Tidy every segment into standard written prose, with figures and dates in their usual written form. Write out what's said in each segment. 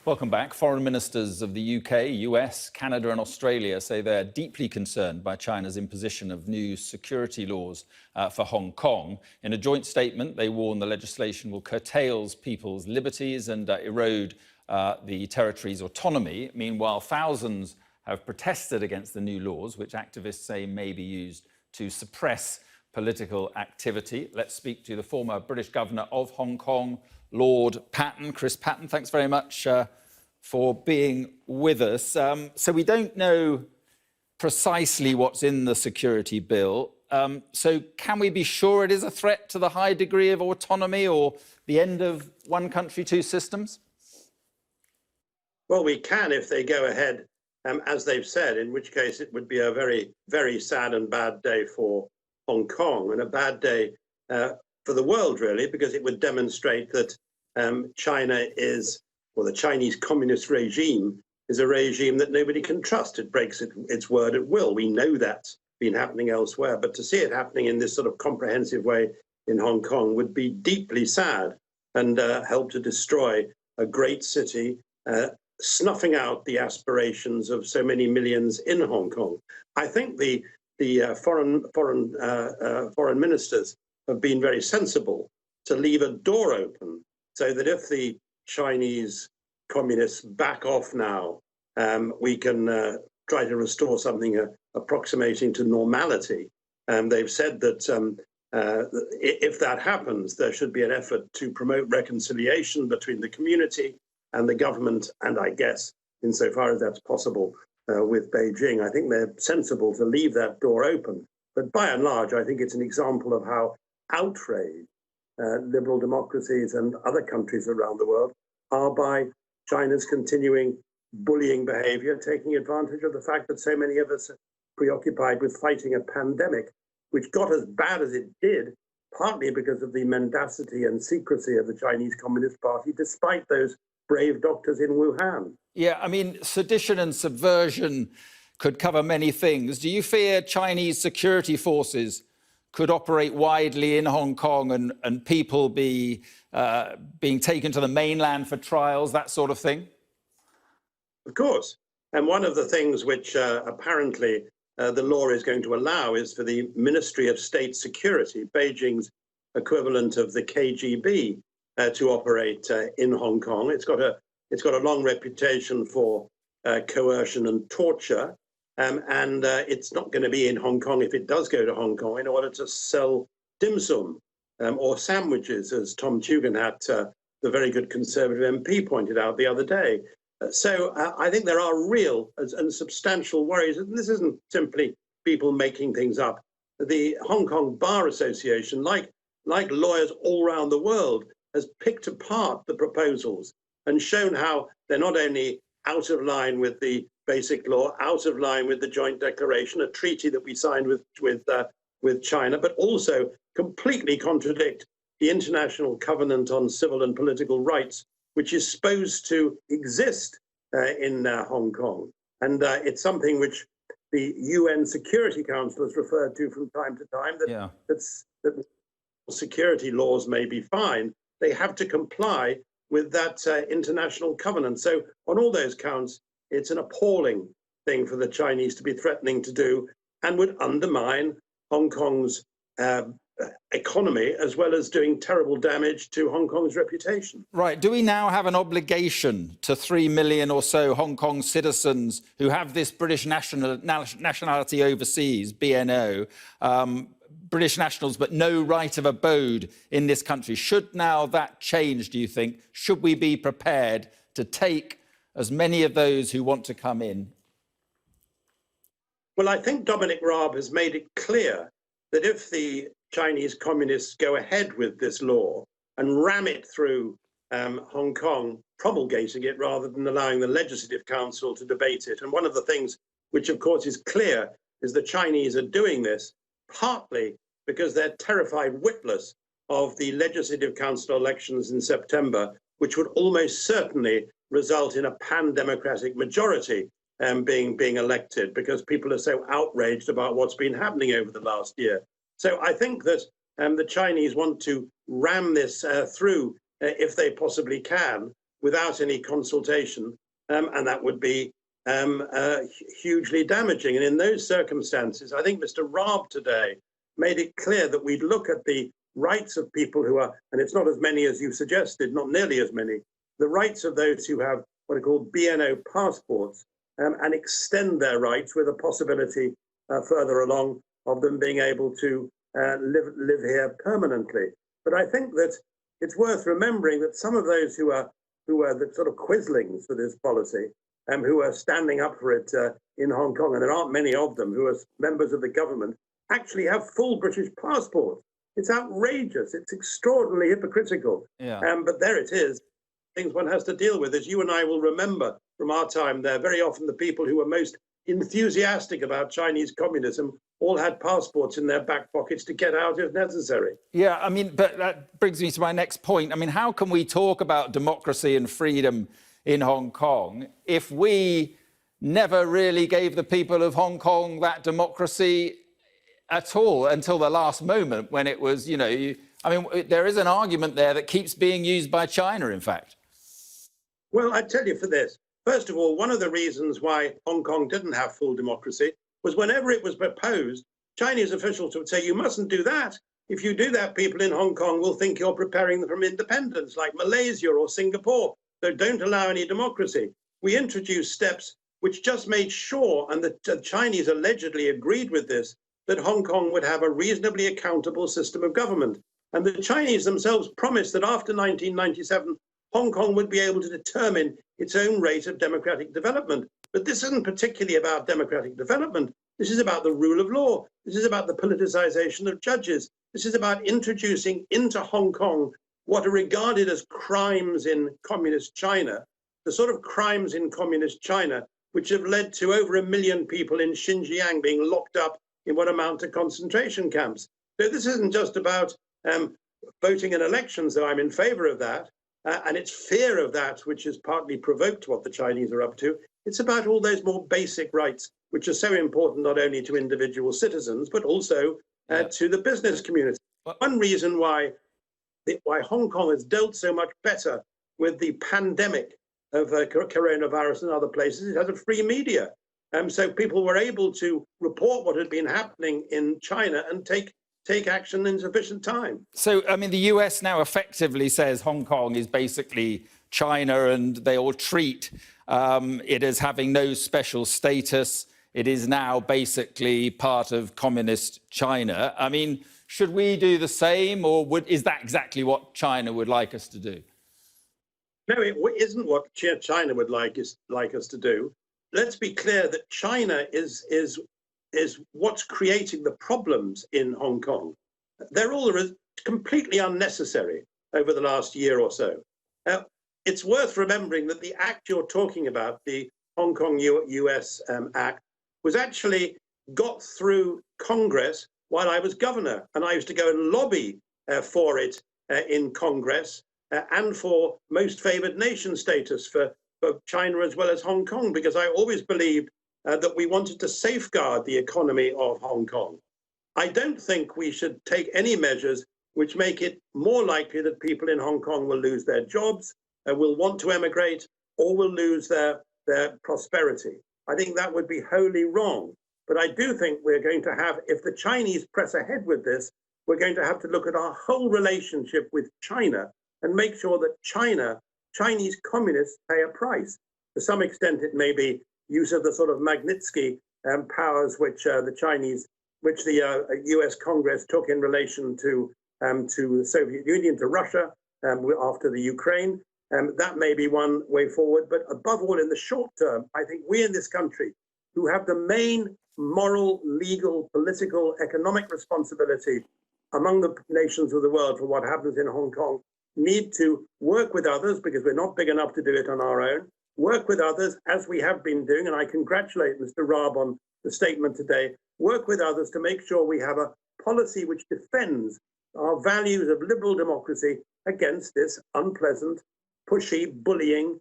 Welcome back. Foreign ministers of the UK, US, Canada and Australia say they're deeply concerned by China's imposition of new security laws for Hong Kong. In a joint statement, they warn the legislation will curtail people's liberties and erode the territory's autonomy. Meanwhile, thousands have protested against the new laws, which activists say may be used to suppress political activity. Let's speak to the former British governor of Hong Kong, Lord Patten. Chris Patten, thanks very much for being with us. So we don't know precisely what's in the security bill. So can we be sure it is a threat to the high degree of autonomy or the end of one country, two systems? Well, we can if they go ahead, as they've said, in which case it would be a very, very sad and bad day for Hong Kong and a bad day for the world, really, because it would demonstrate that China is, or the Chinese communist regime is a regime that nobody can trust. It breaks its word at will. We know that's been happening elsewhere, but to see it happening in this sort of comprehensive way in Hong Kong would be deeply sad and help to destroy a great city, snuffing out the aspirations of so many millions in Hong Kong. I think the foreign ministers have been very sensible to leave a door open so that if the Chinese communists back off now, we can try to restore something approximating to normality. They've said that if that happens, there should be an effort to promote reconciliation between the community and the government, and I guess, insofar as that's possible, with Beijing. I think they're sensible to leave that door open. But by and large, I think it's an example of how outraged liberal democracies and other countries around the world are by China's continuing bullying behavior, taking advantage of the fact that so many of us are preoccupied with fighting a pandemic, which got as bad as it did, partly because of the mendacity and secrecy of the Chinese Communist Party, despite those brave doctors in Wuhan. Yeah, I mean, sedition and subversion could cover many things. Do you fear Chinese security forces could operate widely in Hong Kong and people being taken to the mainland for trials, that sort of thing? Of course. And one of the things which apparently the law is going to allow is for the Ministry of State Security, Beijing's equivalent of the KGB, to operate in Hong Kong. It's got a long reputation for coercion and torture, and it's not going to be in Hong Kong if it does go to Hong Kong in order to sell dim sum or sandwiches, as Tom Tugendhat, the very good Conservative MP, pointed out the other day. So I think there are real and substantial worries, and this isn't simply people making things up. The Hong Kong Bar Association, like lawyers all around the world, has picked apart the proposals and shown how they're not only out of line with the basic law, out of line with the joint declaration, a treaty that we signed with China, but also completely contradict the International Covenant on Civil and Political Rights, which is supposed to exist in Hong Kong. And it's something which the UN Security Council has referred to from time to time, that security laws may be fine. They have to comply with that international covenant. So on all those counts, it's an appalling thing for the Chinese to be threatening to do and would undermine Hong Kong's economy, as well as doing terrible damage to Hong Kong's reputation. Right. Do we now have an obligation to 3 million or so Hong Kong citizens who have this British nationality overseas, BNO, British nationals, but no right of abode in this country? Should now that change, do you think? Should we be prepared to take as many of those who want to come in? Well, I think Dominic Raab has made it clear that if the Chinese communists go ahead with this law and ram it through Hong Kong, promulgating it rather than allowing the Legislative Council to debate it. And one of the things which, of course, is clear is the Chinese are doing this partly because they're terrified witless of the Legislative Council elections in September, which would almost certainly result in a pan-democratic majority being elected, because people are so outraged about what's been happening over the last year. So I think that the Chinese want to ram this through if they possibly can, without any consultation, and that would be hugely damaging. And in those circumstances, I think Mr. Raab today made it clear that we'd look at the rights of people who are, and it's not as many as you suggested, not nearly as many, the rights of those who have what are called BNO passports, and extend their rights with a possibility further along of them being able to live here permanently. But I think that it's worth remembering that some of those who are the sort of quislings for this policy, who are standing up for it in Hong Kong, and there aren't many of them who are members of the government, actually have full British passports. It's outrageous. It's extraordinarily hypocritical. Yeah. But there it is. Things one has to deal with. As you and I will remember from our time there, very often the people who were most enthusiastic about Chinese communism all had passports in their back pockets to get out if necessary. Yeah, I mean, but that brings me to my next point. I mean, how can we talk about democracy and freedom in Hong Kong if we never really gave the people of Hong Kong that democracy at all until the last moment when it was, you know, I mean, there is an argument there that keeps being used by China, in fact. Well, I tell you for this. First of all, one of the reasons why Hong Kong didn't have full democracy was whenever it was proposed, Chinese officials would say, you mustn't do that. If you do that, people in Hong Kong will think you're preparing them for independence, like Malaysia or Singapore. So don't allow any democracy. We introduced steps which just made sure, and the Chinese allegedly agreed with this, that Hong Kong would have a reasonably accountable system of government. And the Chinese themselves promised that after 1997, Hong Kong would be able to determine its own rate of democratic development. But this isn't particularly about democratic development. This is about the rule of law. This is about the politicization of judges. This is about introducing into Hong Kong what are regarded as crimes in communist China, the sort of crimes in communist China which have led to over 1 million people in Xinjiang being locked up in what amount to concentration camps. So this isn't just about voting in elections, though I'm in favor of that. And it's fear of that which has partly provoked what the Chinese are up to. It's about all those more basic rights, which are so important not only to individual citizens, but also to the business community. One reason why Hong Kong has dealt so much better with the pandemic of coronavirus and other places, it has a free media. So people were able to report what had been happening in China and take action in sufficient time. So, I mean, the US now effectively says Hong Kong is basically China and they all treat it as having no special status. It is now basically part of communist China. I mean, should we do the same, or is that exactly what China would like us to do? No, it isn't what China would like us to do. Let's be clear that China is what's creating the problems in Hong Kong. They're all completely unnecessary over the last year or so. It's worth remembering that the act you're talking about, the Hong Kong-US Act, was actually got through Congress while I was governor, and I used to go and lobby for it in Congress and for most favored nation status for China as well as Hong Kong, because I always believed that we wanted to safeguard the economy of Hong Kong. I don't think we should take any measures which make it more likely that people in Hong Kong will lose their jobs, will want to emigrate, or will lose their prosperity. I think that would be wholly wrong. But I do think we're going to have, if the Chinese press ahead with this, we're going to have to look at our whole relationship with China and make sure that Chinese communists pay a price. To some extent, it may be use of the sort of Magnitsky powers which the US Congress took in relation to the Soviet Union, to Russia after the Ukraine. That may be one way forward. But above all, in the short term, I think we in this country, who have the main moral, legal, political, economic responsibility among the nations of the world for what happens in Hong Kong, need to work with others, because we're not big enough to do it on our own, work with others as we have been doing, and I congratulate Mr. Raab on the statement today, work with others to make sure we have a policy which defends our values of liberal democracy against this unpleasant, pushy, bullying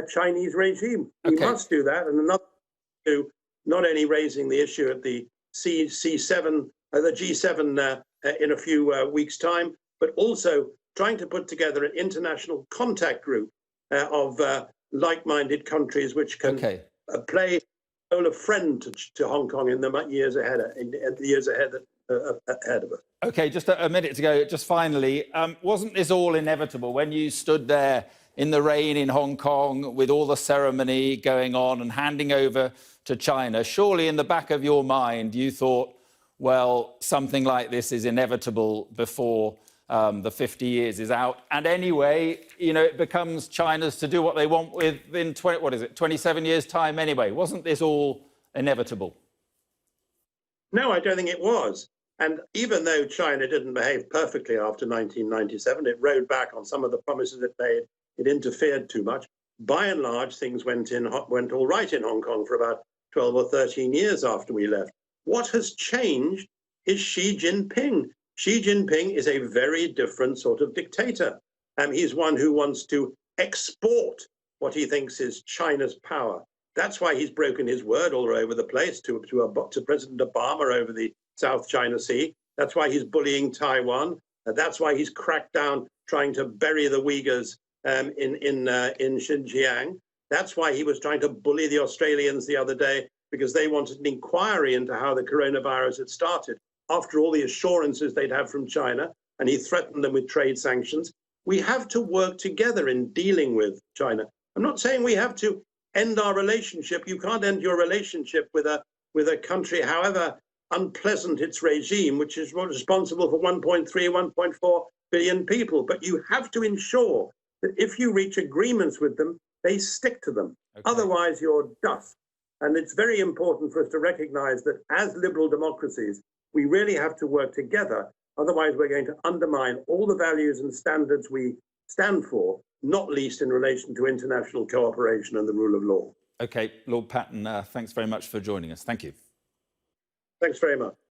Chinese regime. We must do that, and another to not only raising the issue at the G7 in a few weeks' time, but also trying to put together an international contact group of like-minded countries which can Okay. play the role of friend to Hong Kong in the years ahead, ahead of us. Okay, just a minute to go. Just finally, wasn't this all inevitable when you stood there in the rain in Hong Kong with all the ceremony going on and handing over to China? Surely in the back of your mind, you thought, well, something like this is inevitable before the 50 years is out. And anyway, you know, it becomes China's to do what they want within 27 years' time anyway. Wasn't this all inevitable? No, I don't think it was. And even though China didn't behave perfectly after 1997, it rode back on some of the promises it made. It interfered too much. By and large, things went all right in Hong Kong for about 12 or 13 years after we left. What has changed is Xi Jinping. Xi Jinping is a very different sort of dictator. He's one who wants to export what he thinks is China's power. That's why he's broken his word all over the place to President Obama over the South China Sea. That's why he's bullying Taiwan. That's why he's cracked down trying to bury the Uyghurs in Xinjiang. That's why he was trying to bully the Australians the other day, because they wanted an inquiry into how the coronavirus had started after all the assurances they'd have from China, and he threatened them with trade sanctions. We have to work together in dealing with China. I'm not saying we have to end our relationship. You can't end your relationship with a country, however unpleasant its regime, which is responsible for 1.3, 1.4 billion people. But you have to ensure that if you reach agreements with them, they stick to them. Okay. Otherwise, you're dust. And it's very important for us to recognize that as liberal democracies, we really have to work together. Otherwise, we're going to undermine all the values and standards we stand for, not least in relation to international cooperation and the rule of law. Okay, Lord Patten, thanks very much for joining us. Thank you. Thanks very much.